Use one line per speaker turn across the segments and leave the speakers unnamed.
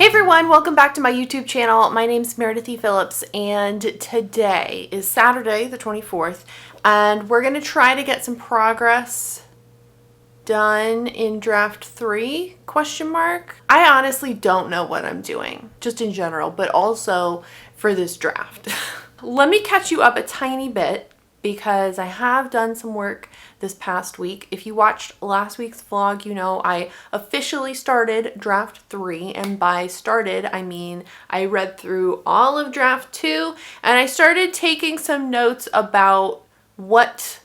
everyone, welcome back to my YouTube channel. My name's Meredith E. Phillips, and today is Saturday the 24th, and we're going to try to get some progress done in draft 3, question mark. I honestly don't know what I'm doing, just in general, but also for this draft. Let me catch you up a tiny bit because I have done some work this past week. If you watched last week's vlog, you know I officially started draft 3, and by started I mean I read through all of draft 2 and I started taking some notes about what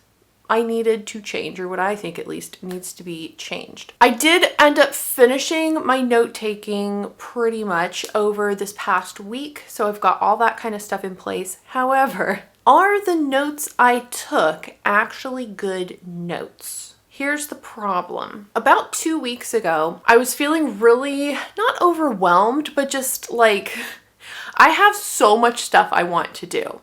I needed to change, or what I think at least needs to be changed. I did end up finishing my note taking pretty much over this past week, so I've got all that kind of stuff in place. However, are the notes I took actually good notes? Here's the problem. About 2 weeks ago, I was feeling really, not overwhelmed, but just like, I have so much stuff I want to do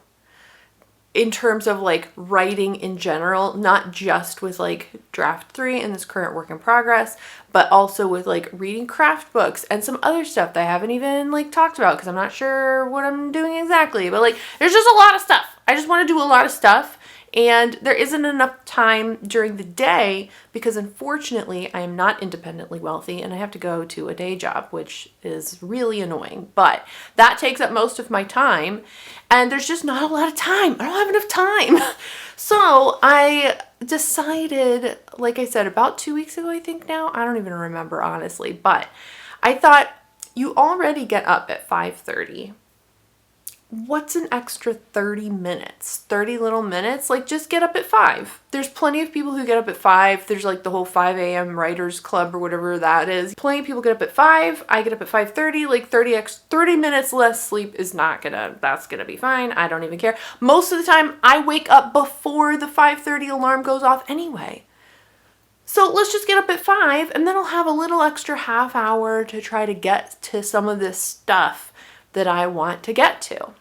in terms of like writing in general, not just with like draft 3 and this current work in progress, but also with like reading craft books and some other stuff that I haven't even like talked about because I'm not sure what I'm doing exactly, but like there's just a lot of stuff. I just want to do a lot of stuff, and there isn't enough time during the day because unfortunately I am not independently wealthy and I have to go to a day job, which is really annoying, but that takes up most of my time and there's just not a lot of time. I don't have enough time. So I decided, like I said, about 2 weeks ago, I think now, I don't even remember honestly, but I thought, you already get up at 5:30. What's an extra 30 minutes? 30 little minutes? Like, just get up at 5. There's plenty of people who get up at 5. There's like the whole 5 a.m. writers club or whatever that is. Plenty of people get up at 5. I get up at 5:30. Like 30 minutes less sleep is not gonna, that's gonna be fine. I don't even care. Most of the time I wake up before the 5:30 alarm goes off anyway. So let's just get up at 5 and then I'll have a little extra half hour to try to get to some of this stuff that I want to get to.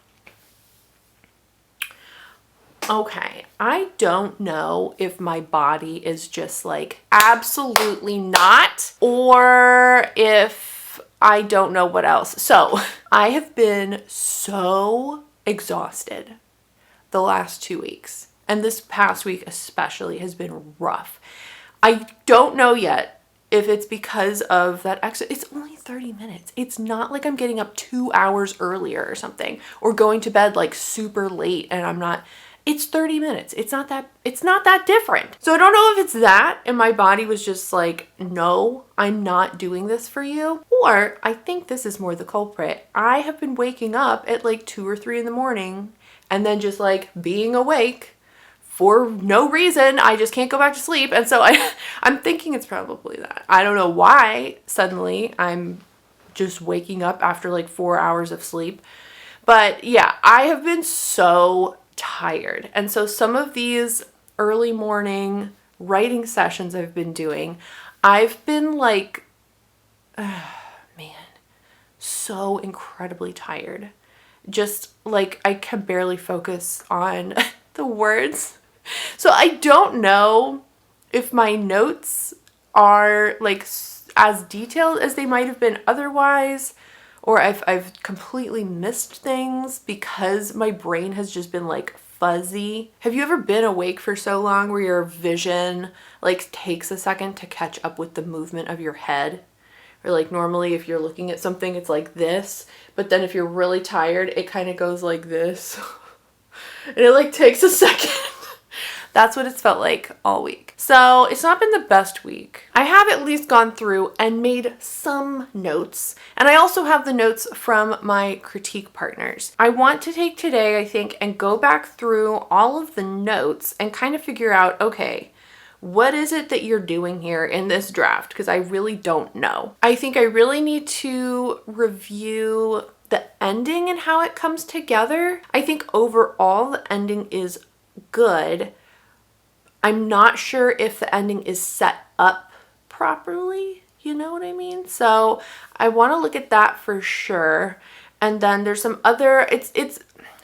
Okay, I don't know if my body is just like absolutely not, or if I don't know what else. So I have been so exhausted the last 2 weeks, and this past week especially has been rough. I don't know yet if it's because of that extra, it's only 30 minutes. It's not like I'm getting up 2 hours earlier or something, or going to bed like super late and I'm not. It's 30 minutes. It's not that different. So I don't know if it's that and my body was just like, no, I'm not doing this for you. Or I think this is more the culprit. I have been waking up at like 2 or 3 in the morning and then just like being awake for no reason. I just can't go back to sleep. And so I'm thinking it's probably that. I don't know why suddenly I'm just waking up after like 4 hours of sleep. But yeah, I have been so tired. And so some of these early morning writing sessions I've been doing, I've been like, man, so incredibly tired. Just like I can barely focus on the words. So I don't know if my notes are like as detailed as they might have been otherwise, or if I've completely missed things because my brain has just been like fuzzy. Have you ever been awake for so long where your vision like takes a second to catch up with the movement of your head? Or like normally if you're looking at something, it's like this, but then if you're really tired, it kind of goes like this. And it like takes a second. That's what it's felt like all week. So it's not been the best week. I have at least gone through and made some notes. And I also have the notes from my critique partners. I want to take today, I think, and go back through all of the notes and kind of figure out, okay, what is it that you're doing here in this draft? Because I really don't know. I think I really need to review the ending and how it comes together. I think overall the ending is good. I'm not sure if the ending is set up properly, you know what I mean? So I want to look at that for sure. And then there's some other, it's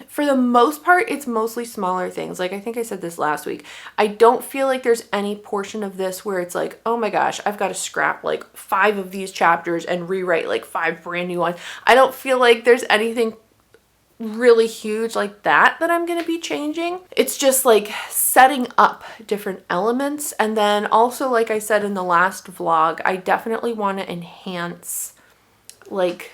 for the most part, it's mostly smaller things. Like I think I said this last week. I don't feel like there's any portion of this where it's like, oh my gosh, I've got to scrap like 5 of these chapters and rewrite like 5 brand new ones. I don't feel like there's anything really huge like that I'm going to be changing. It's just like setting up different elements. And then also, like I said in the last vlog, I definitely want to enhance like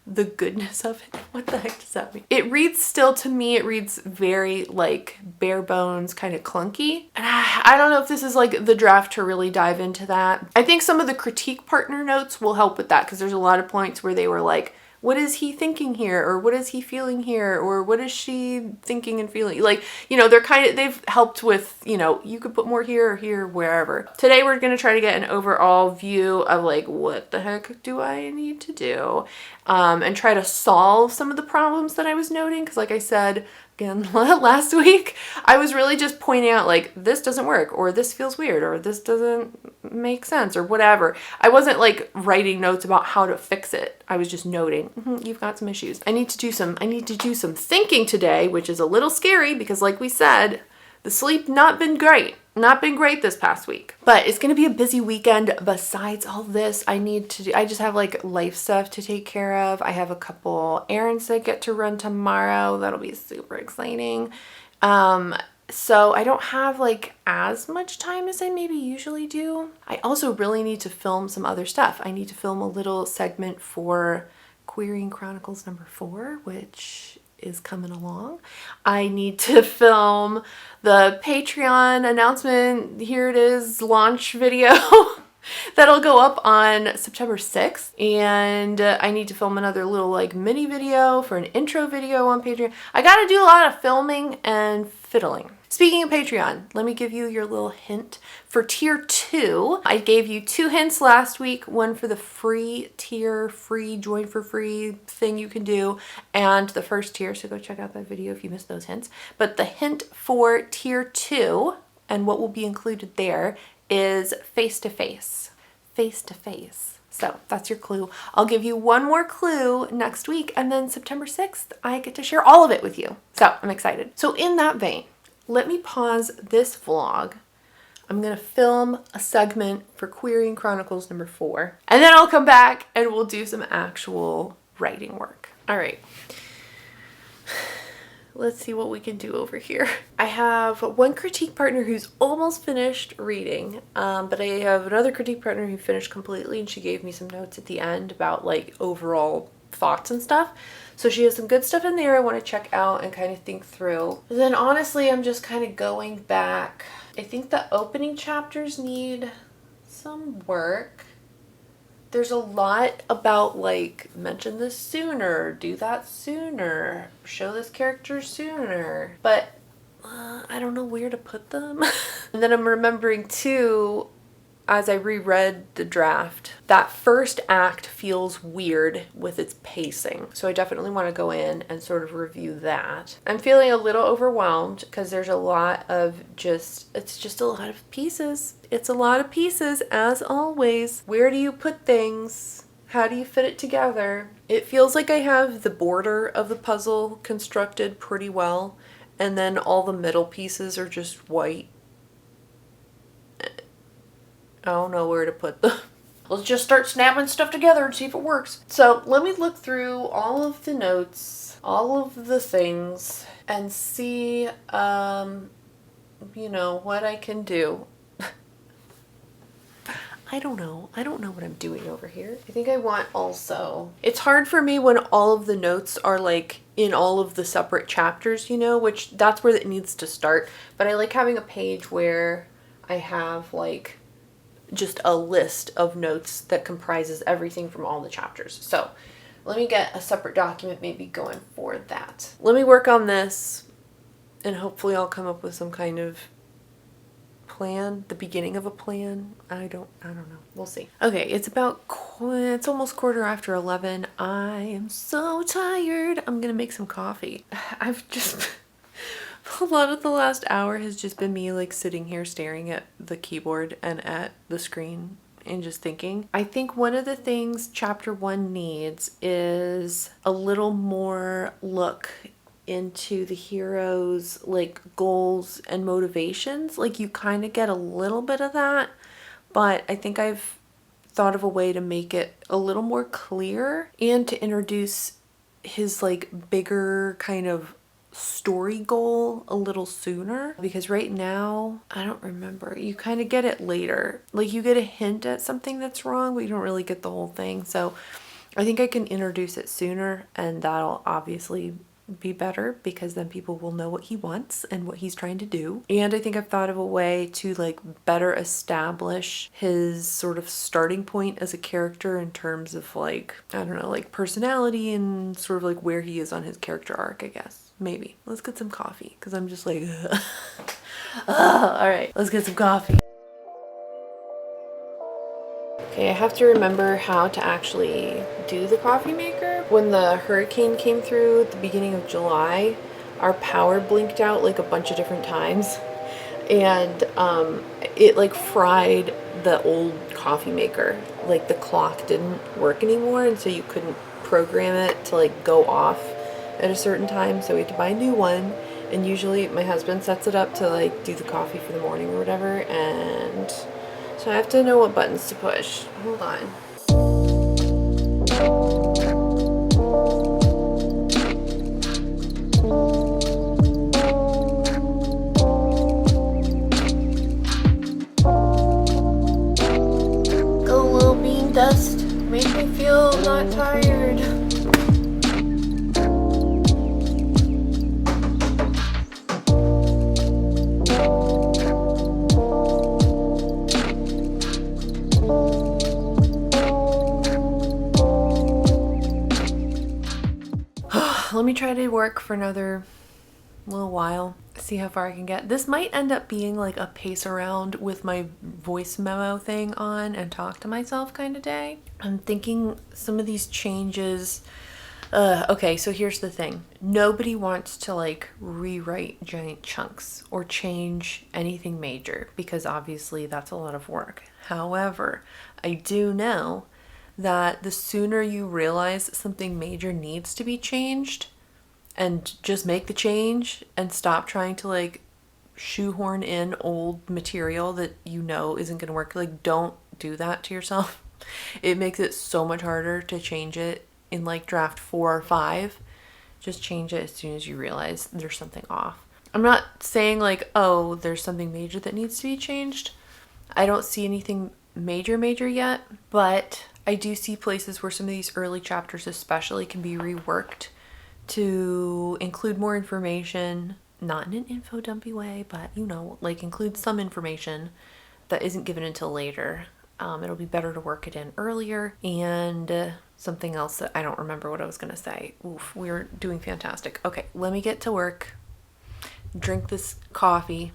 the goodness of it. What the heck does that mean? It reads still, to me, it reads very like bare bones, kind of clunky. And I don't know if this is like the draft to really dive into that. I think some of the critique partner notes will help with that, because there's a lot of points where they were like, what is he thinking here? Or what is he feeling here? Or what is she thinking and feeling? Like, you know, they've helped with, you know, you could put more here or here, wherever. Today we're going to try to get an overall view of like, what the heck do I need to do? And try to solve some of the problems that I was noting. Because like I said, again, last week, I was really just pointing out like, this doesn't work, or this feels weird, or this doesn't make sense, or whatever. I wasn't like writing notes about how to fix it. I was just noting, you've got some issues. I need to do some thinking today, which is a little scary because like we said, the sleep not been great this past week. But it's going to be a busy weekend. Besides all this, I just have like life stuff to take care of. I have a couple errands that get to run tomorrow. That'll be super exciting. So I don't have like as much time as I maybe usually do. I also really need to film some other stuff. I need to film a little segment for Querying Chronicles number 4, which is coming along. I need to film the Patreon announcement. Here it is, launch video. That'll go up on September 6th. And I need to film another little like mini video for an intro video on Patreon. I gotta do a lot of filming and fiddling. Speaking of Patreon, let me give you your little hint. For tier 2, I gave you 2 hints last week. One for the free tier, free join for free thing you can do, and the first tier, so go check out that video if you missed those hints. But the hint for tier 2 and what will be included there is face-to-face. Face-to-face. So that's your clue. I'll give you one more clue next week, and then September 6th, I get to share all of it with you. So I'm excited. So in that vein, let me pause this vlog. I'm going to film a segment for Querying Chronicles number 4, and then I'll come back and we'll do some actual writing work. All right. Let's see what we can do over here. I have one critique partner who's almost finished reading, but I have another critique partner who finished completely, and she gave me some notes at the end about like overall thoughts and stuff. So she has some good stuff in there I want to check out and kind of think through. And then honestly, I'm just kind of going back. I think the opening chapters need some work. There's a lot about like, mention this sooner, do that sooner, show this character sooner. But I don't know where to put them. And then I'm remembering too, as I reread the draft, that first act feels weird with its pacing. So I definitely want to go in and sort of review that. I'm feeling a little overwhelmed because there's a lot of it's just a lot of pieces. It's a lot of pieces, as always. Where do you put things? How do you fit it together? It feels like I have the border of the puzzle constructed pretty well, and then all the middle pieces are just white. I don't know where to put them. Let's just start snapping stuff together and see if it works. So let me look through all of the notes, all of the things, and see, you know, what I can do. I don't know. I don't know what I'm doing over here. I think I want also... It's hard for me when all of the notes are like in all of the separate chapters, you know, which that's where it needs to start. But I like having a page where I have like just a list of notes that comprises everything from all the chapters. So let me get a separate document maybe going for that. Let me work on this and hopefully I'll come up with some kind of plan, the beginning of a plan. I don't know. We'll see. Okay, it's almost 11:15. I am so tired. I'm gonna make some coffee. I've just a lot of the last hour has just been me like sitting here staring at the keyboard and at the screen and just thinking. I think one of the things chapter 1 needs is a little more look into the hero's like goals and motivations. Like you kind of get a little bit of that, but I think I've thought of a way to make it a little more clear and to introduce his like bigger kind of story goal a little sooner, because right now I don't remember. You kind of get it later. Like you get a hint at something that's wrong, but you don't really get the whole thing. So I think I can introduce it sooner, and that'll obviously be better because then people will know what he wants and what he's trying to do. And I think I've thought of a way to like better establish his sort of starting point as a character in terms of like, I don't know, like personality and sort of like where he is on his character arc, I guess. Maybe. Let's get some coffee because I'm just like, all right, let's get some coffee. Okay, I have to remember how to actually do the coffee maker. When the hurricane came through at the beginning of July, our power blinked out like a bunch of different times, and it like fried the old coffee maker. Like the clock didn't work anymore, and so you couldn't program it to like go off at a certain time, so we had to buy a new one. And usually my husband sets it up to like do the coffee for the morning or whatever, and so I have to know what buttons to push. Hold on. Go little bean dust. Make me feel not tired. Let me try to work for another little while, see how far I can get. This might end up being like a pace around with my voice memo thing on and talk to myself kind of day. I'm thinking some of these changes. Okay, so here's the thing. Nobody wants to like rewrite giant chunks or change anything major because obviously that's a lot of work. However, I do know that the sooner you realize something major needs to be changed and just make the change and stop trying to like shoehorn in old material that you know isn't going to work. Like, don't do that to yourself. It makes it so much harder to change it in like draft 4 or 5. Just change it as soon as you realize there's something off. I'm not saying like, oh, there's something major that needs to be changed. I don't see anything major yet, but I do see places where some of these early chapters especially can be reworked to include more information, not in an info dumpy way, but you know, like include some information that isn't given until later. It'll be better to work it in earlier. And something else that I don't remember what I was going to say. Oof, we're doing fantastic. Okay, let me get to work, drink this coffee,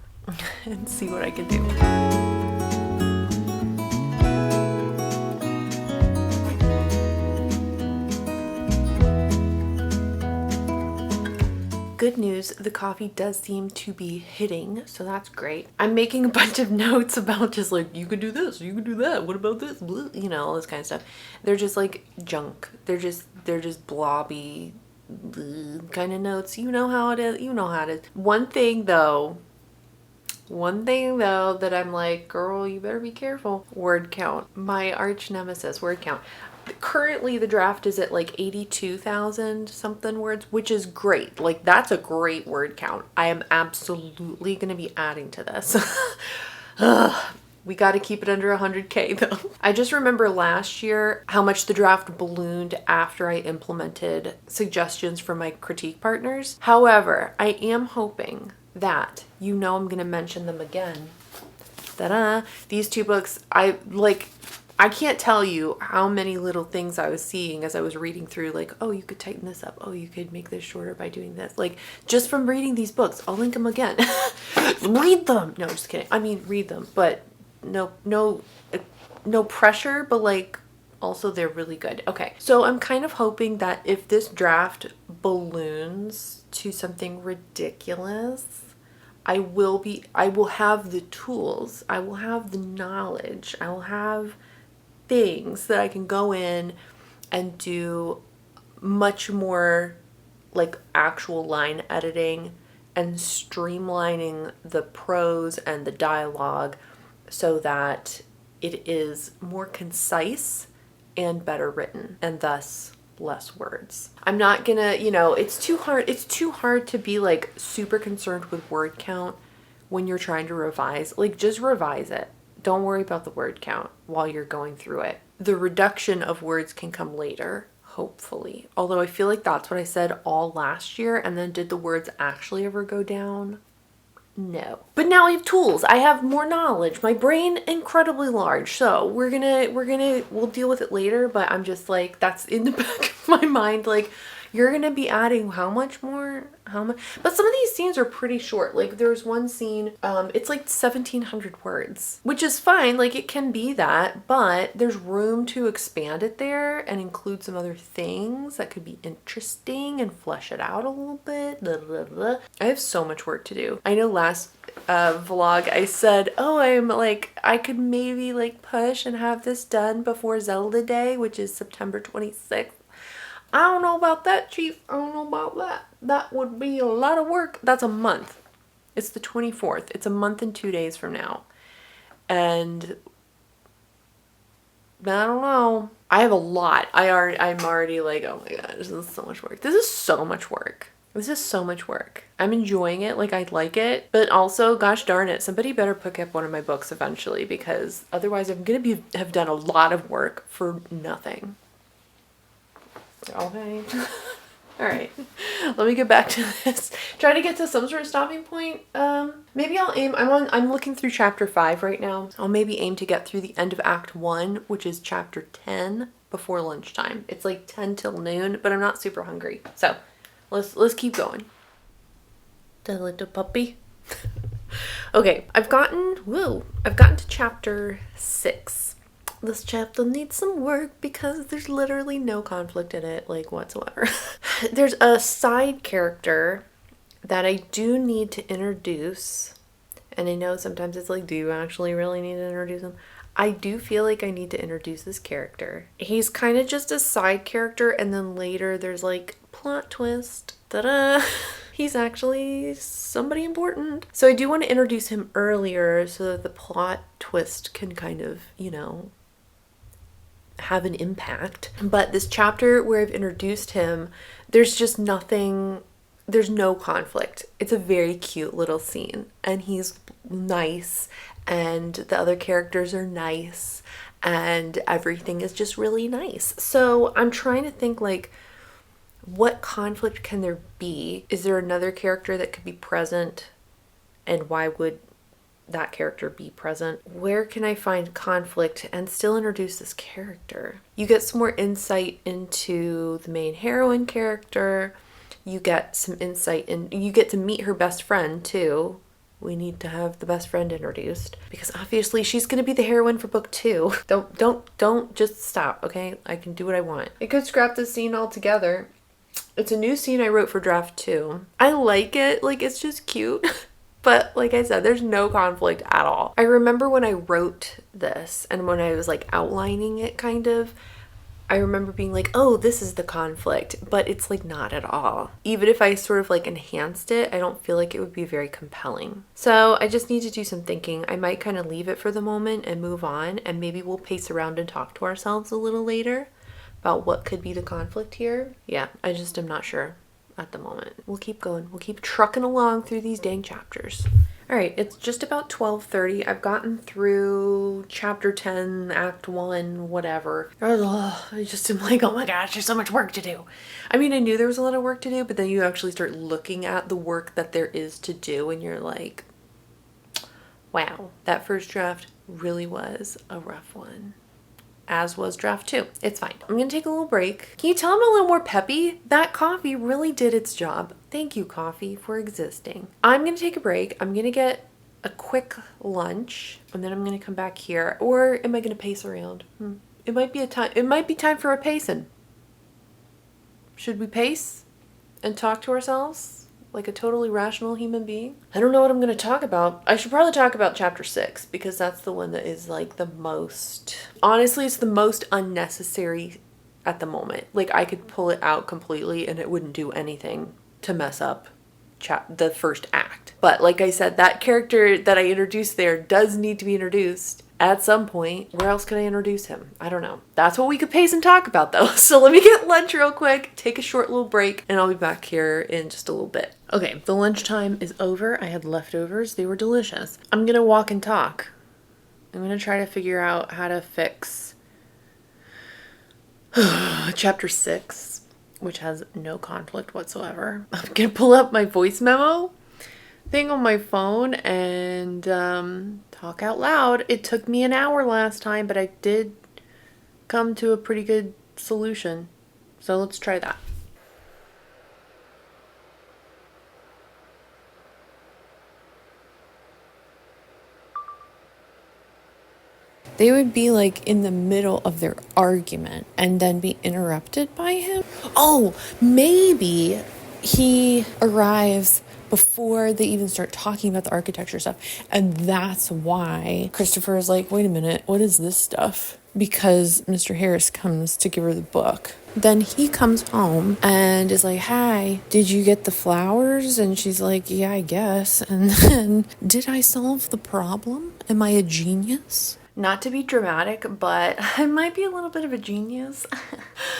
and see what I can do. Good news, the coffee does seem to be hitting, so that's great. I'm making a bunch of notes about just like, you could do this, you could do that, what about this, you know, all this kind of stuff. They're just like junk. They're just blobby kind of notes. You know how it is. You know how it is. One thing though that I'm like, girl, you better be careful. Word count. My arch nemesis, word count. Currently the draft is at like 82,000 something words, which is great. Like that's a great word count. I am absolutely going to be adding to this. We got to keep it under 100K though. I just remember last year how much the draft ballooned after I implemented suggestions from my critique partners. However, I am hoping that, you know, I'm going to mention them again. Ta-da! These two books, I can't tell you how many little things I was seeing as I was reading through, like, oh, you could tighten this up. Oh, you could make this shorter by doing this. Like, just from reading these books. I'll link them again. Read them. No, just kidding. I mean, read them, but no pressure, but like, also they're really good. Okay, so I'm kind of hoping that if this draft balloons to something ridiculous, I will have the tools, I will have the knowledge, I will have things that I can go in and do much more like actual line editing and streamlining the prose and the dialogue so that it is more concise and better written, and thus less words. I'm not gonna, it's too hard to be like super concerned with word count when you're trying to revise. Like, just revise it. Don't worry about the word count while you're going through it. The reduction of words can come later, hopefully. Although I feel like that's what I said all last year, and then did the words actually ever go down? No. But now I have tools. I have more knowledge. My brain incredibly large. So we'll deal with it later, but I'm just like, that's in the back of my mind. Like, you're gonna be adding how much more? How much? But some of these scenes are pretty short. Like, there's one scene, it's like 1,700 words, which is fine. Like, it can be that, but there's room to expand it there and include some other things that could be interesting and flesh it out a little bit. Blah, blah, blah. I have so much work to do. I know last vlog I said, oh, I'm like, I could maybe like push and have this done before Zelda Day, which is September 26th. I don't know about that, Chief. I don't know about that. That would be a lot of work. That's a month. It's the 24th. It's a month and 2 days from now. And I don't know. I have a lot. I'm already like, oh my God, this is so much work. This is so much work. This is so much work. I'm enjoying it. Like, I like it. But also, gosh darn it, somebody better pick up one of my books eventually, because otherwise I'm going to have done a lot of work for nothing. Okay. All right. Let me get back to this. Try to get to some sort of stopping point. Maybe I'll aim. I'm looking through chapter 5 right now. I'll maybe aim to get through the end of Act 1, which is chapter 10, before lunchtime. It's like 10 till noon, but I'm not super hungry. So let's keep going. The little puppy. Okay, I've gotten to chapter 6. This chapter needs some work because there's literally no conflict in it, like, whatsoever. There's a side character that I do need to introduce. And I know sometimes it's like, do you actually really need to introduce him? I do feel like I need to introduce this character. He's kind of just a side character, and then later there's like plot twist. Ta-da! He's actually somebody important. So I do want to introduce him earlier so that the plot twist can kind of, have an impact. But this chapter where I've introduced him, there's no conflict. It's a very cute little scene, and he's nice, and the other characters are nice, and everything is just really nice. So I'm trying to think, like, what conflict can there be? Is there another character that could be present, and why would that character be present? Where can I find conflict and still introduce this character? You get some more insight into the main heroine character. You get some insight you get to meet her best friend too. We need to have the best friend introduced because obviously she's going to be the heroine for book 2. Don't just stop, okay? I can do what I want. I could scrap this scene altogether. It's a new scene I wrote for draft 2. I like it. Like, it's just cute. But like I said, there's no conflict at all. I remember when I wrote this and when I was like outlining it kind of, I remember being like, oh, this is the conflict, but it's like not at all. Even if I sort of like enhanced it, I don't feel like it would be very compelling. So I just need to do some thinking. I might kind of leave it for the moment and move on, and maybe we'll pace around and talk to ourselves a little later about what could be the conflict here. Yeah, I just am not sure at the moment. We'll keep going. We'll keep trucking along through these dang chapters. All right, it's just about 12:30. I've gotten through chapter 10, act 1, whatever. I just am like, oh my gosh, there's so much work to do. I mean, I knew there was a lot of work to do, but then you actually start looking at the work that there is to do, and you're like, wow, that first draft really was a rough one. As was draft 2. It's fine. I'm gonna take a little break. Can you tell I'm a little more peppy? That coffee really did its job. Thank you, coffee, for existing. I'm gonna take a break. I'm gonna get a quick lunch, and then I'm gonna come back here. Or am I gonna pace around? It might be time for a pacing. Should we pace and talk to ourselves like a totally rational human being. I don't know what I'm going to talk about. I should probably talk about chapter 6 because that's the one that is like the most, honestly, it's the most unnecessary at the moment. Like I could pull it out completely and it wouldn't do anything to mess up the first act. But like I said, that character that I introduced there does need to be introduced at some point. Where else could I introduce him? I don't know. That's what we could pace and talk about though. So let me get lunch real quick, take a short little break, and I'll be back here in just a little bit. Okay, the lunchtime is over. I had leftovers. They were delicious. I'm gonna walk and talk. I'm gonna try to figure out how to fix chapter 6, which has no conflict whatsoever. I'm gonna pull up my voice memo thing on my phone and talk out loud. It took me an hour last time, but I did come to a pretty good solution. So let's try that. They would be like in the middle of their argument and then be interrupted by him. Oh, maybe he arrives before they even start talking about the architecture stuff. And that's why Christopher is like, wait a minute, what is this stuff? Because Mr. Harris comes to give her the book. Then he comes home and is like, hi, did you get the flowers? And she's like, yeah, I guess. And then, did I solve the problem? Am I a genius? Not to be dramatic, but I might be a little bit of a genius.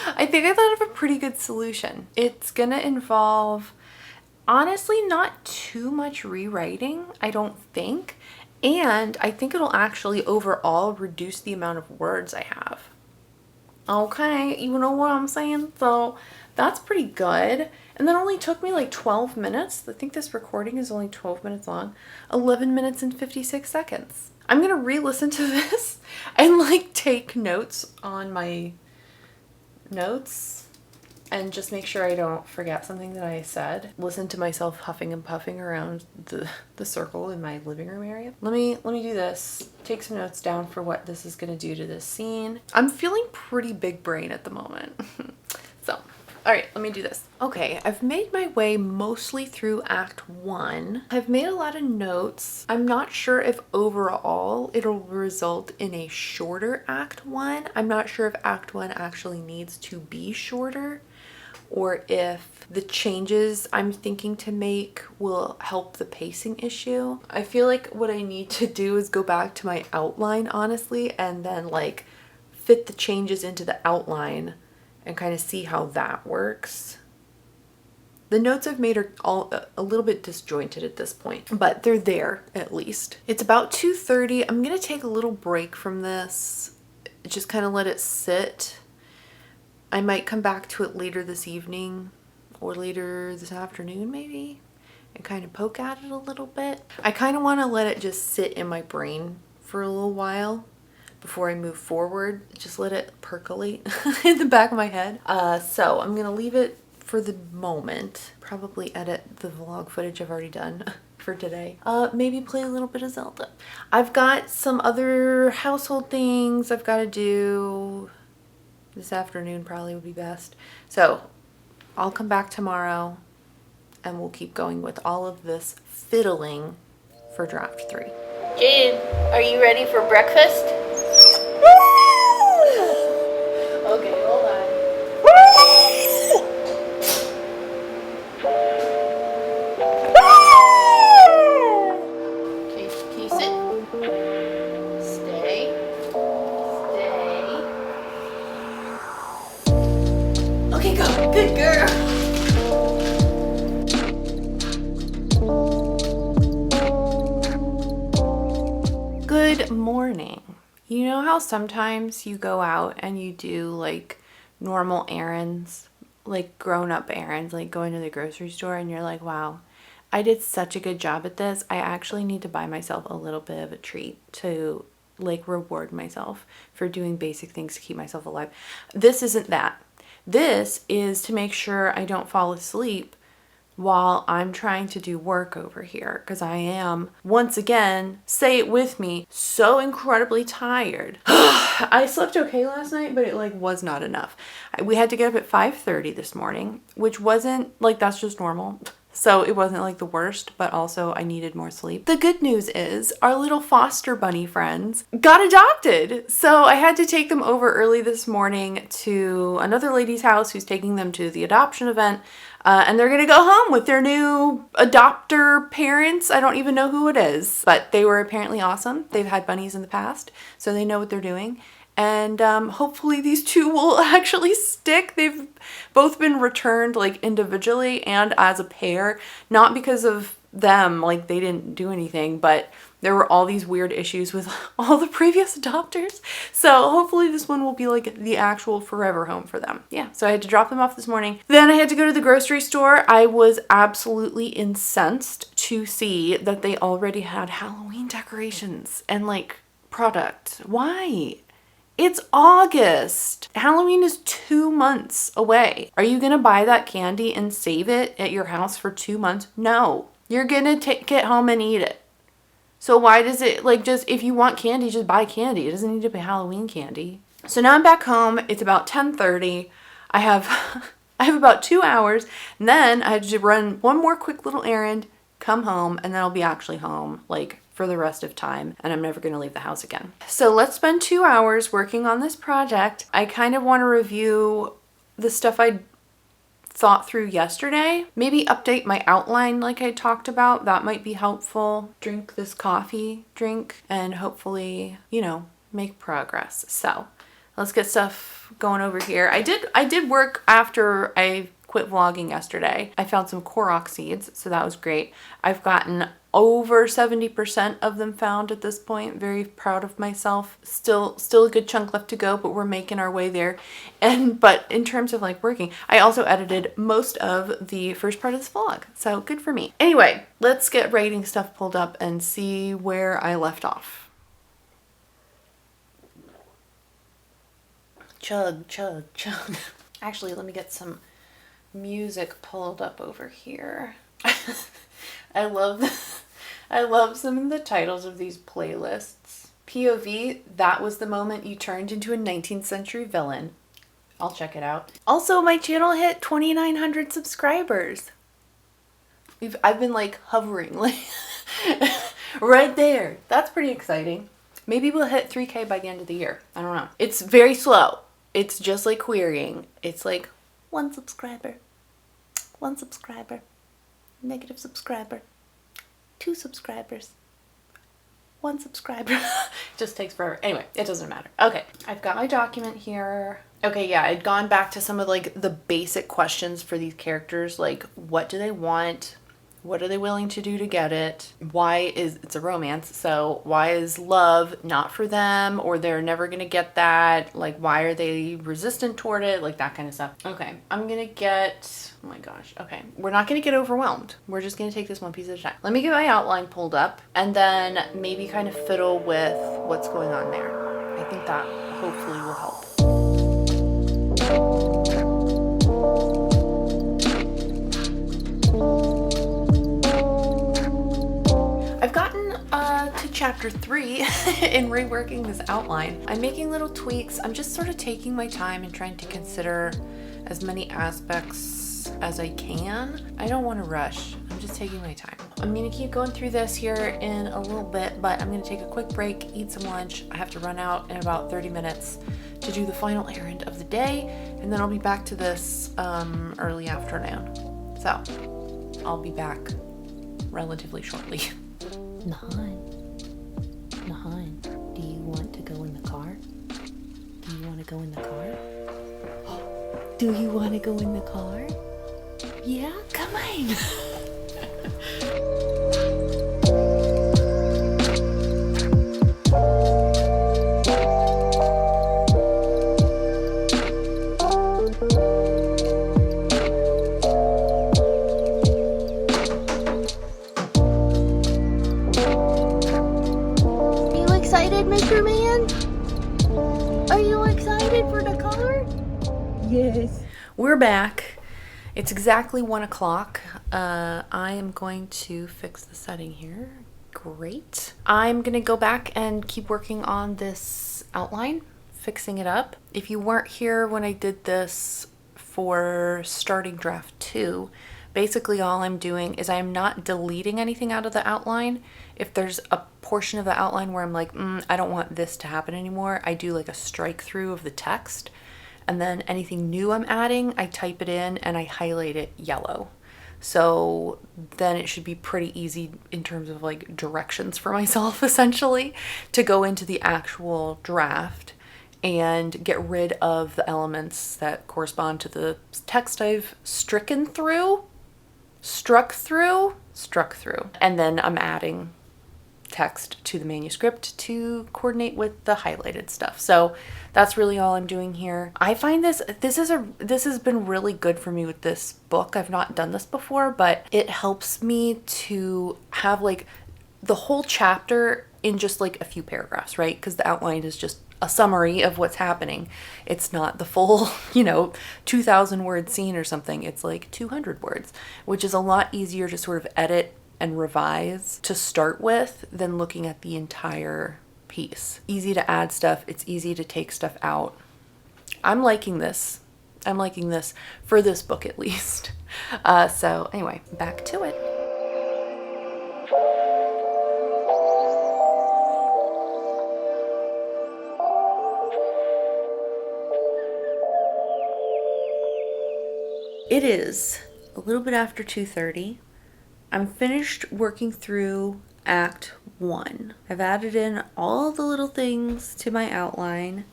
I think I thought of a pretty good solution. It's gonna involve, honestly, not too much rewriting, I don't think. And I think it'll actually overall reduce the amount of words I have. Okay, you know what I'm saying? So that's pretty good. And that only took me like 12 minutes. I think this recording is only 12 minutes long. 11 minutes and 56 seconds. I'm gonna re-listen to this and like take notes on my notes and just make sure I don't forget something that I said. Listen to myself huffing and puffing around the circle in my living room area. Let me do this. Take some notes down for what this is gonna do to this scene. I'm feeling pretty big brain at the moment. So, all right, let me do this. Okay, I've made my way mostly through Act 1. I've made a lot of notes. I'm not sure if overall it'll result in a shorter Act 1. I'm not sure if Act 1 actually needs to be shorter, or if the changes I'm thinking to make will help the pacing issue. I feel like what I need to do is go back to my outline, honestly, and then like fit the changes into the outline and kind of see how that works. The notes I've made are all a little bit disjointed at this point, but they're there at least. It's about 2:30. I'm gonna take a little break from this, just kind of let it sit. I might come back to it later this evening or later this afternoon maybe and kind of poke at it a little bit. I kind of want to let it just sit in my brain for a little while before I move forward. Just let it percolate in the back of my head. So I'm gonna leave it for the moment. Probably edit the vlog footage I've already done for today. Maybe play a little bit of Zelda. I've got some other household things I've got to do. This afternoon probably would be best. So I'll come back tomorrow and we'll keep going with all of this fiddling for draft 3. Jaden, are you ready for breakfast? Okay, hold on. Okay, can you sit? Stay. Okay, go. Good girl. Good morning. You know how sometimes you go out and you do like normal errands, like grown-up errands, like going to the grocery store, and you're like, wow, I did such a good job at this. I actually need to buy myself a little bit of a treat to like reward myself for doing basic things to keep myself alive. This isn't that. This is to make sure I don't fall asleep while I'm trying to do work over here, because I am, once again, say it with me, so incredibly tired. I slept okay last night, but it like was not enough. We had to get up at 5:30 this morning, which wasn't like, that's just normal. So it wasn't like the worst, but also I needed more sleep. The good news is our little foster bunny friends got adopted. So I had to take them over early this morning to another lady's house who's taking them to the adoption event. And they're gonna go home with their new adopter parents. I don't even know who it is, but they were apparently awesome. They've had bunnies in the past, so they know what they're doing. And hopefully these two will actually stick. They've both been returned like individually and as a pair, not because of them, like they didn't do anything, but there were all these weird issues with all the previous adopters. So hopefully this one will be like the actual forever home for them. Yeah, so I had to drop them off this morning. Then I had to go to the grocery store. I was absolutely incensed to see that they already had Halloween decorations and like product. Why? It's August. Halloween is 2 months away. Are you gonna buy that candy and save it at your house for 2 months? No. You're gonna take it home and eat it. So why does it, like, just, if you want candy, just buy candy. It doesn't need to be Halloween candy. So now I'm back home. It's about 10:30. I have about 2 hours. And then I have to run one more quick little errand, come home, and then I'll be actually home, like, for the rest of time, and I'm never gonna leave the house again. So let's spend 2 hours working on this project. I kind of want to review the stuff I thought through yesterday. Maybe update my outline like I talked about. That might be helpful. Drink this coffee drink and hopefully, you know, make progress. So let's get stuff going over here. I did work after I quit vlogging yesterday. I found some Korok seeds, so that was great. I've gotten over 70% of them found at this point. Very proud of myself. Still a good chunk left to go, but we're making our way there. But in terms of like working, I also edited most of the first part of this vlog, so good for me. Anyway, let's get writing stuff pulled up and see where I left off. Chug, chug, chug. Actually, let me get some music pulled up over here. I love some of the titles of these playlists. POV, that was the moment you turned into a 19th century villain. I'll check it out. Also, my channel hit 2,900 subscribers. I've been like hovering like right there. That's pretty exciting. Maybe we'll hit 3K by the end of the year. I don't know. It's very slow. It's just like querying. It's like 1 subscriber, 1 subscriber, negative subscriber, 2 subscribers, 1 subscriber. It just takes forever. Anyway, it doesn't matter. Okay, I've got my document here. Okay, yeah, I'd gone back to some of like the basic questions for these characters, like what do they want? What are they willing to do to get it? Why is, it's a romance, so why is love not for them, or they're never gonna get that? Like, why are they resistant toward it? Like that kind of stuff. Okay, I'm gonna get, oh my gosh, okay. We're not gonna get overwhelmed. We're just gonna take this one piece at a time. Let me get my outline pulled up and then maybe kind of fiddle with what's going on there. I think that hopefully will help. I've gotten to chapter 3 in reworking this outline. I'm making little tweaks. I'm just sort of taking my time and trying to consider as many aspects as I can. I don't want to rush. I'm just taking my time. I'm going to keep going through this here in a little bit, but I'm going to take a quick break, eat some lunch. I have to run out in about 30 minutes to do the final errand of the day, and then I'll be back to this early afternoon. So I'll be back relatively shortly.
Nahan, do you want to go in the car? Do you want to go in the car? Do you want to go in the car? Yeah, come on. Mr. Man? Are you excited for the car? Yes.
We're back. It's exactly 1 o'clock. I am going to fix the setting here. Great. I'm gonna go back and keep working on this outline, fixing it up. If you weren't here when I did this for starting draft 2, Basically all I'm doing is I'm not deleting anything out of the outline. If there's a portion of the outline where I'm like, I don't want this to happen anymore, I do like a strike through of the text. And then anything new I'm adding, I type it in and I highlight it yellow. So then it should be pretty easy in terms of like directions for myself, essentially, to go into the actual draft and get rid of the elements that correspond to the text I've struck through. And then I'm adding text to the manuscript to coordinate with the highlighted stuff. So that's really all I'm doing here. I find this has been really good for me with this book. I've not done this before, but it helps me to have like the whole chapter in just like a few paragraphs, right? Because the outline is just a summary of what's happening. It's not the full, 2,000 word scene or something. It's like 200 words, which is a lot easier to sort of edit and revise to start with than looking at the entire piece. Easy to add stuff. It's easy to take stuff out. I'm liking this. For this book at least. So anyway, back to it. It is a little bit after 2:30. I'm finished working through Act 1. I've added in all the little things to my outline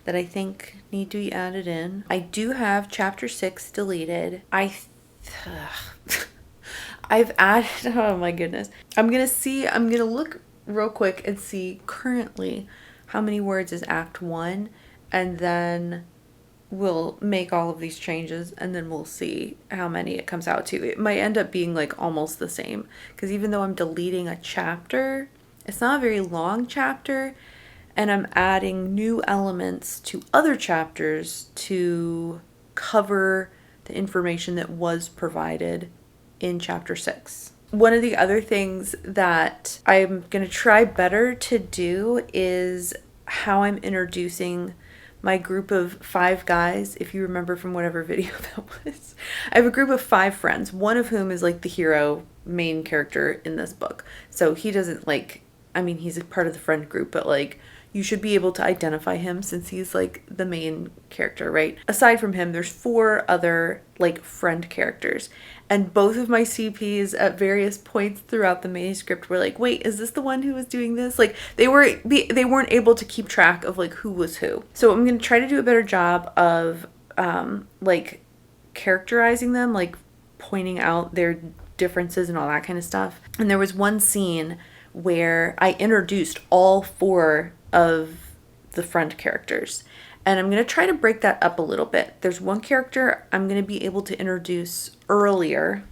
that I think need to be added in. I do have Chapter 6 deleted. I've added, oh my goodness. I'm gonna look real quick and see currently how many words is Act 1, and then we'll make all of these changes and then we'll see how many it comes out to. It might end up being like almost the same, because even though I'm deleting a chapter, it's not a very long chapter, and I'm adding new elements to other chapters to cover the information that was provided in Chapter 6. One of the other things that I'm going to try better to do is how I'm introducing my group of 5 guys, if you remember from whatever video that was. I have a group of 5 friends, one of whom is like the hero main character in this book. So he doesn't he's a part of the friend group, but like you should be able to identify him since he's like the main character, right? Aside from him, there's 4 other like friend characters. And both of my CPs at various points throughout the manuscript were like, wait, is this the one who was doing this? Like they weren't able to keep track of like who was who. So I'm going to try to do a better job of like characterizing them, like pointing out their differences and all that kind of stuff. And there was one scene where I introduced all 4 of the friend characters. And I'm going to try to break that up a little bit. There's one character I'm going to be able to introduce earlier.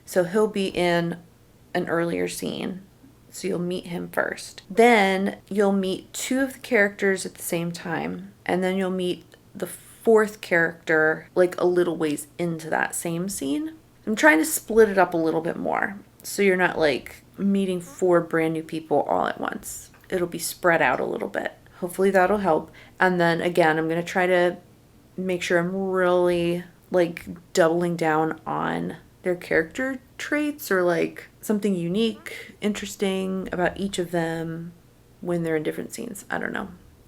So he'll be in an earlier scene. So you'll meet him first. Then you'll meet 2 of the characters at the same time. And then you'll meet the 4th character like a little ways into that same scene. I'm trying to split it up a little bit more. So you're not like meeting 4 brand new people all at once. It'll be spread out a little bit. Hopefully that'll help. And then again, I'm going to try to make sure I'm really like doubling down on their character traits or like something unique, interesting about each of them when they're in different scenes. I don't know.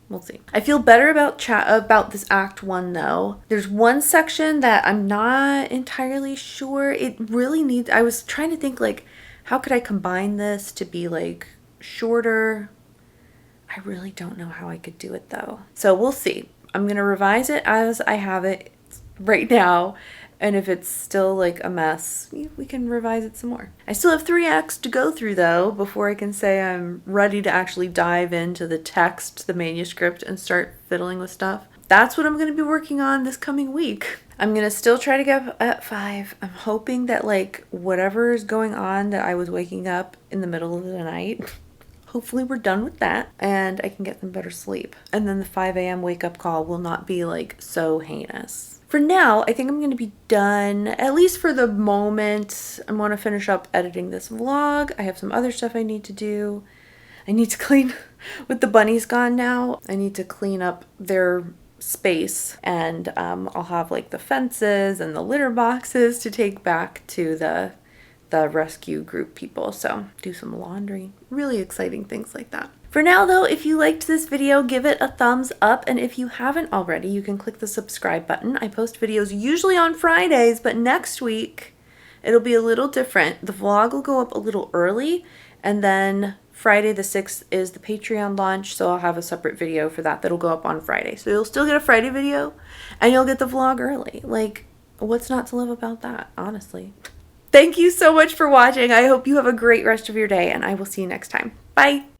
We'll see. I feel better about this Act 1 though. There's one section that I'm not entirely sure. It really needs, I was trying to think like, how could I combine this to be like shorter? I really don't know how I could do it though. So we'll see. I'm going to revise it as I have it right now. And if it's still like a mess, we can revise it some more. I still have 3 acts to go through though before I can say I'm ready to actually dive into the text, the manuscript, and start fiddling with stuff. That's what I'm going to be working on this coming week. I'm going to still try to get up at 5. I'm hoping that like whatever is going on that I was waking up in the middle of the night, hopefully we're done with that and I can get some better sleep. And then the 5 a.m. wake up call will not be like so heinous. For now, I think I'm going to be done, at least for the moment. I want to finish up editing this vlog. I have some other stuff I need to do. I need to clean, with the bunnies gone now, I need to clean up their space, and I'll have like the fences and the litter boxes to take back to the rescue group people. So do some laundry, really exciting things like that. For now though, if you liked this video, give it a thumbs up, and if you haven't already, you can click the subscribe button. I post videos usually on Fridays, but next week it'll be a little different. The vlog will go up a little early, and then Friday the 6th is the Patreon launch, so I'll have a separate video for that that'll go up on Friday. So you'll still get a Friday video, and you'll get the vlog early. Like, what's not to love about that, honestly? Thank you so much for watching. I hope you have a great rest of your day, and I will see you next time. Bye!